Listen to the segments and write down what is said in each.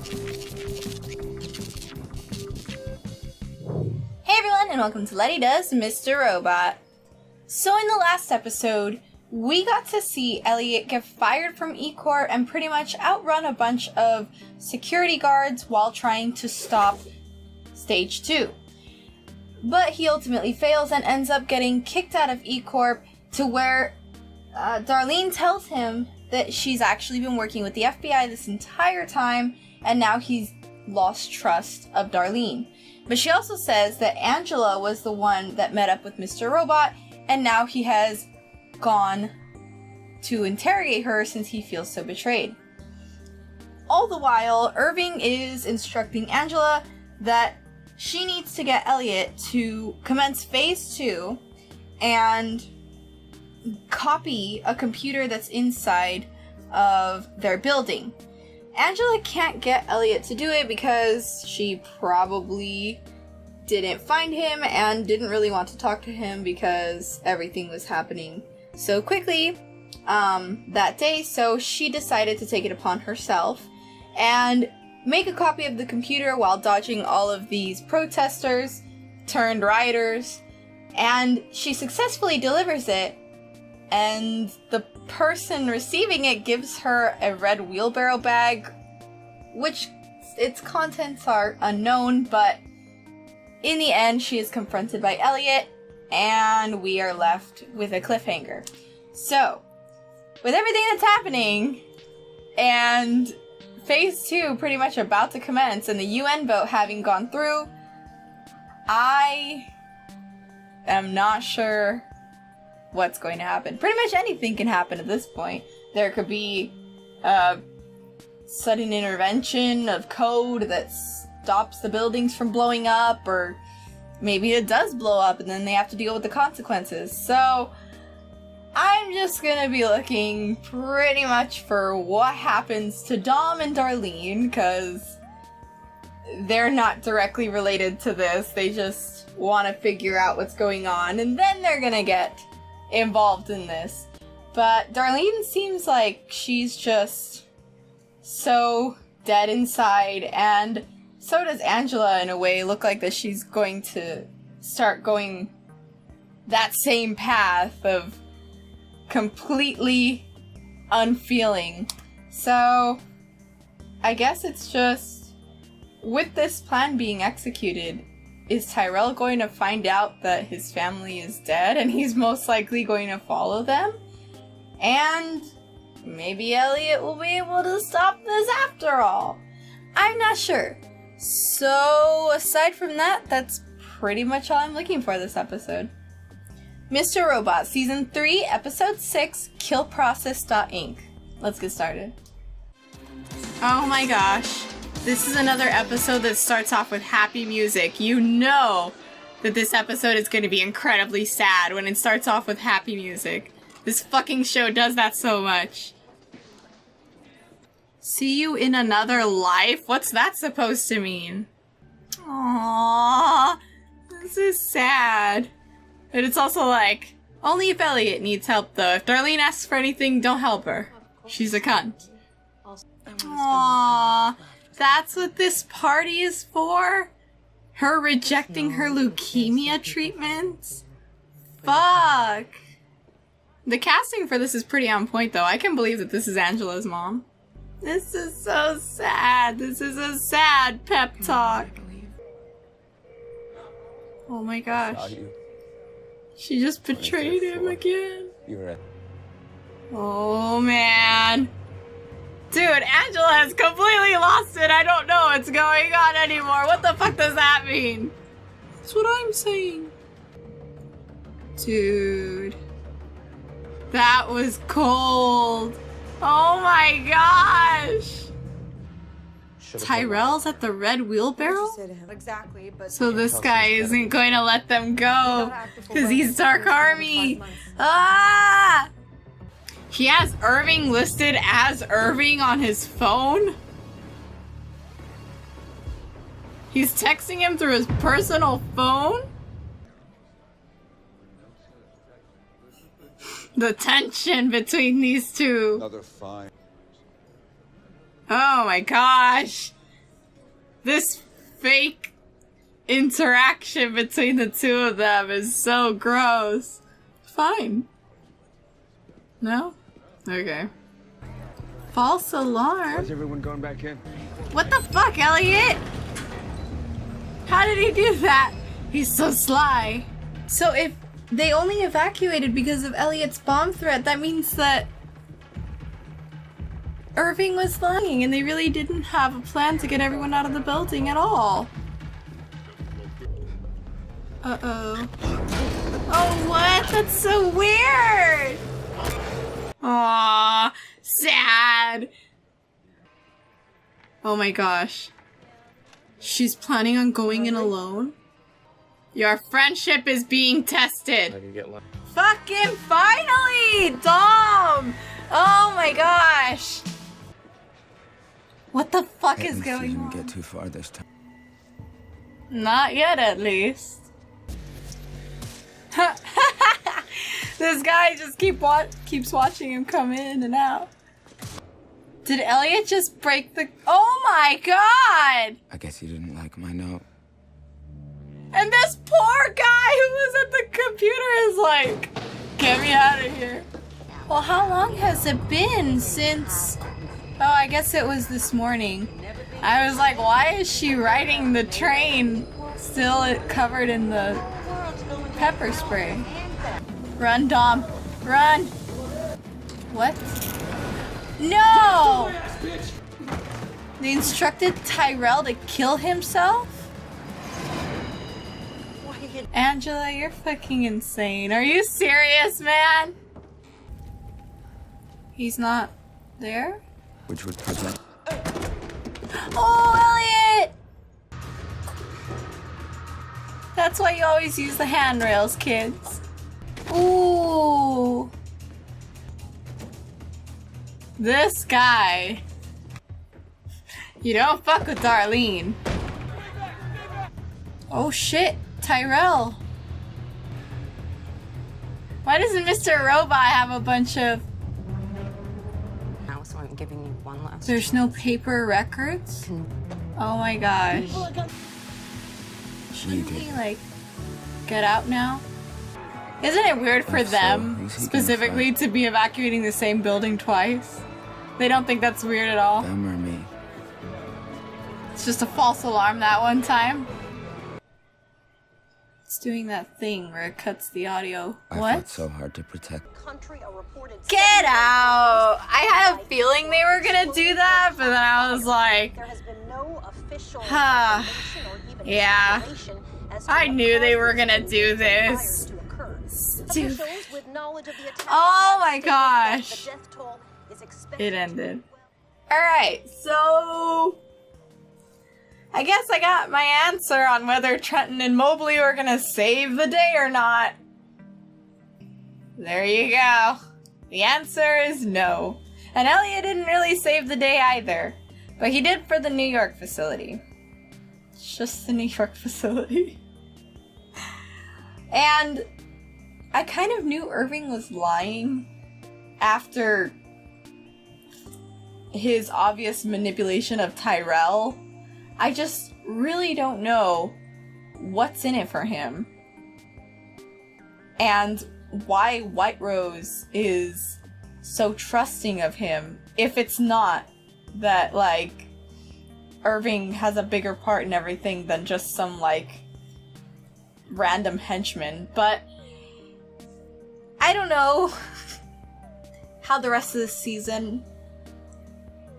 Hey everyone, and welcome to Lety Does Mr.Robot. So in the last episode, we got to see Elliot get fired from E-Corp and pretty much outrun a bunch of security guards while trying to stop Stage 2. But he ultimately fails and ends up getting kicked out of E-Corp to where Darlene tells him that she's actually been working with the FBI this entire time, and now he's lost trust of Darlene. But she also says that Angela was the one that met up with Mr. Robot, and now he has gone to interrogate her since he feels so betrayed. All the while, Irving is instructing Angela that she needs to get Elliot to commence Phase 2 and copy a computer that's inside of their building. Angela can't get Elliot to do it because she probably didn't find him and didn't really want to talk to him because everything was happening so quickly that day, so she decided to take it upon herself and make a copy of the computer while dodging all of these protesters turned rioters, and she successfully delivers it, and the person receiving it gives her a red wheelbarrow bag, which its contents are unknown, but in the end she is confronted by Elliot, and we are left with a cliffhanger. So, with everything that's happening, and Phase 2 pretty much about to commence, and the UN vote having gone through, I am not sure what's going to happen. Pretty much anything can happen at this point. There could be a sudden intervention of code that stops the buildings from blowing up, or maybe it does blow up and then they have to deal with the consequences. So I'm just gonna be looking pretty much for what happens to Dom and Darlene, because they're not directly related to this. They just want to figure out what's going on, and then they're gonna get involved in this. But Darlene seems like she's just so dead inside, and so does Angela in a way. Look like that she's going to start going that same path of completely unfeeling. So I guess it's just, with this plan being executed, is Tyrell going to find out that his family is dead and he's most likely going to follow them? And maybe Elliot will be able to stop this after all. I'm not sure. So aside from that, that's pretty much all I'm looking for this episode. Mr. Robot, Season 3, Episode 6, KillProcess.inc. Let's get started. Oh my gosh. This is another episode that starts off with happy music. You know that this episode is going to be incredibly sad when it starts off with happy music. This fucking show does that so much. See you in another life? What's that supposed to mean? Aww. This is sad. But it's also like, only if Elliot needs help though. If Darlene asks for anything, don't help her. She's a cunt. Aww. That's what this party is for? Her rejecting her leukemia treatment? Fuck. The casting for this is pretty on point though. I can believe that this is Angela's mom. This is so sad. This is a sad pep talk. Oh my gosh. She just betrayed him again. Oh man. Dude, Angela has completely lost it. I don't know what's going on anymore. What the fuck does that mean? That's what I'm saying. Dude. That was cold. Oh my gosh. Tyrell's at the red wheelbarrow? Exactly, but so this guy isn't going to let them go because he's Dark Army. Ah! He has Irving listed as Irving on his phone? He's texting him through his personal phone? The tension between these two. Another fine. Oh my gosh. This fake interaction between the two of them is so gross. Fine. No? Okay. False alarm? Why's everyone going back in? What the fuck, Elliot? How did he do that? He's so sly. So if they only evacuated because of Elliot's bomb threat, that means that Irving was lying and they really didn't have a plan to get everyone out of the building at all. Uh-oh. Oh, what? That's so weird! Aww, sad. Oh my gosh. She's planning on going in alone? Your friendship is being tested. I can get lucky. Fucking finally! Dom! Oh my gosh. What the fuck is going on? Didn't get too far this time. Not yet, at least. This guy just keeps watching him come in and out. Did Elliot just break the... Oh my god! I guess he didn't like my note. And this poor guy who was at the computer is like, get me out of here. Well, how long has it been since... Oh, I guess it was this morning. I was like, why is she riding the train still covered in the pepper spray? Run, Dom. Run. What? No! They instructed Tyrell to kill himself? Angela, you're fucking insane. Are you serious, man? He's not there? Which would prevent... Oh, Elliot! That's why you always use the handrails, kids. Ooh. This guy. You don't fuck with Darlene. Oh shit, Tyrell. Why doesn't Mr. Robot have a bunch of... So I'm giving you one last There's no paper records? Oh my gosh. Shouldn't he, like, get out now? Isn't it weird for them, specifically, to be evacuating the same building twice? They don't think that's weird at all? Them or me? It's just a false alarm that one time. It's doing that thing where it cuts the audio. I What? fought so hard to protect. Get out! I had a feeling they were gonna do that, but then I was like, yeah, I knew they were gonna do this. Stupid. Oh my gosh. It ended. Alright, so I guess I got my answer on whether Trenton and Mobley were gonna save the day or not. There you go. The answer is no. And Elliot didn't really save the day either. But he did for the New York facility. It's just the New York facility. And I kind of knew Irving was lying after his obvious manipulation of Tyrell. I just really don't know what's in it for him. And why White Rose is so trusting of him, if it's not that, like, Irving has a bigger part in everything than just some, like, random henchman. But I don't know how the rest of this season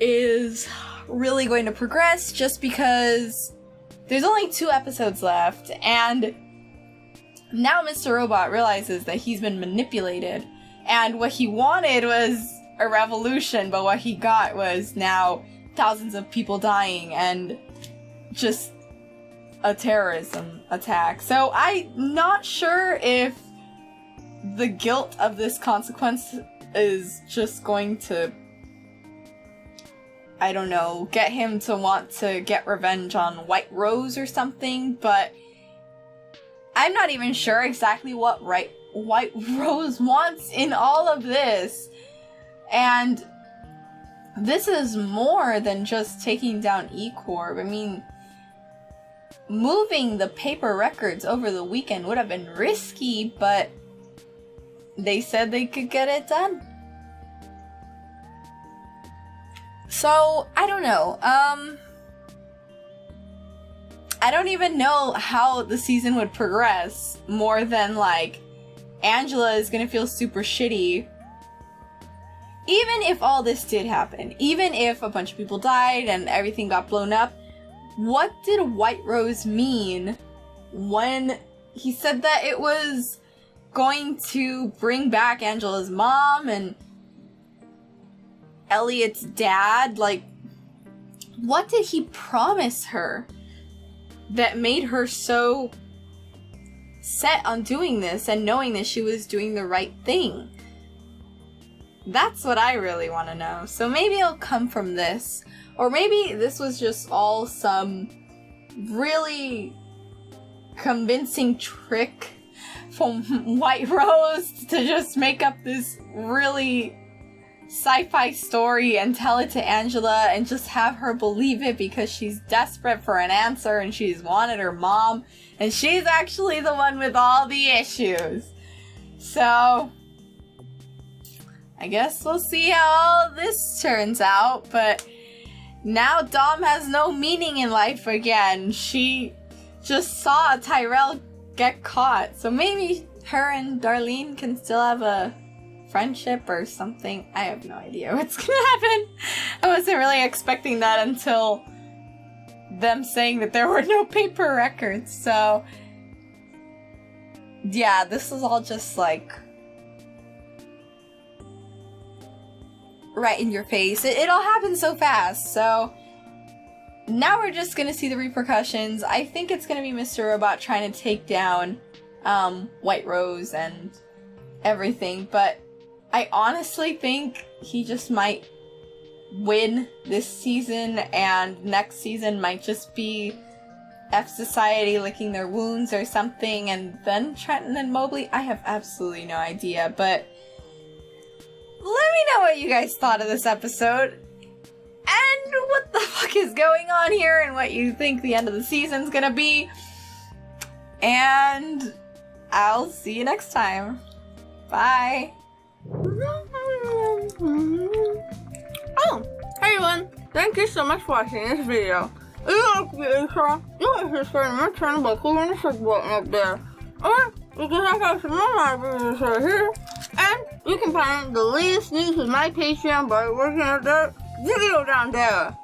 is really going to progress, just because there's only 2 episodes left, and now Mr. Robot realizes that he's been manipulated, and what he wanted was a revolution, but what he got was now thousands of people dying and just a terrorism attack. So I'm not sure if the guilt of this consequence is just going to, I don't know, get him to want to get revenge on White Rose or something, but I'm not even sure exactly what White Rose wants in all of this. And this is more than just taking down E-Corp. I mean, moving the paper records over the weekend would have been risky, but they said they could get it done. So, I don't know. I don't even know how the season would progress more than, like, Angela is gonna feel super shitty. Even if all this did happen, even if a bunch of people died and everything got blown up, what did White Rose mean when he said that it was going to bring back Angela's mom and Elliot's dad? Like, what did he promise her that made her so set on doing this and knowing that she was doing the right thing? That's what I really want to know. So maybe it'll come from this. Or maybe this was just all some really convincing trick from White Rose to just make up this really sci-fi story and tell it to Angela and just have her believe it because she's desperate for an answer and she's wanted her mom and she's actually the one with all the issues. So I guess we'll see how all this turns out, but now Dom has no meaning in life again. She just saw Tyrell get caught, so maybe her and Darlene can still have a friendship or something. I have no idea what's gonna happen. I wasn't really expecting that until them saying that there were no paper records, so yeah, this is all just like right in your face. It all happened so fast, so now we're just gonna see the repercussions. I think it's gonna be Mr. Robot trying to take down White Rose and everything, but I honestly think he just might win this season and next season might just be F Society licking their wounds or something, and then Trenton and Mobley. I have absolutely no idea, but let me know what you guys thought of this episode and what the fuck is going on here and what you think the end of the season's gonna be. And I'll see you next time. Bye. Oh, hey everyone! Thank you so much for watching this video. If you like the intro, you can subscribe to my channel by clicking the subscribe button up there. Or you can check out some more of my videos right here. And you can find the latest news with my Patreon by working at that video down there.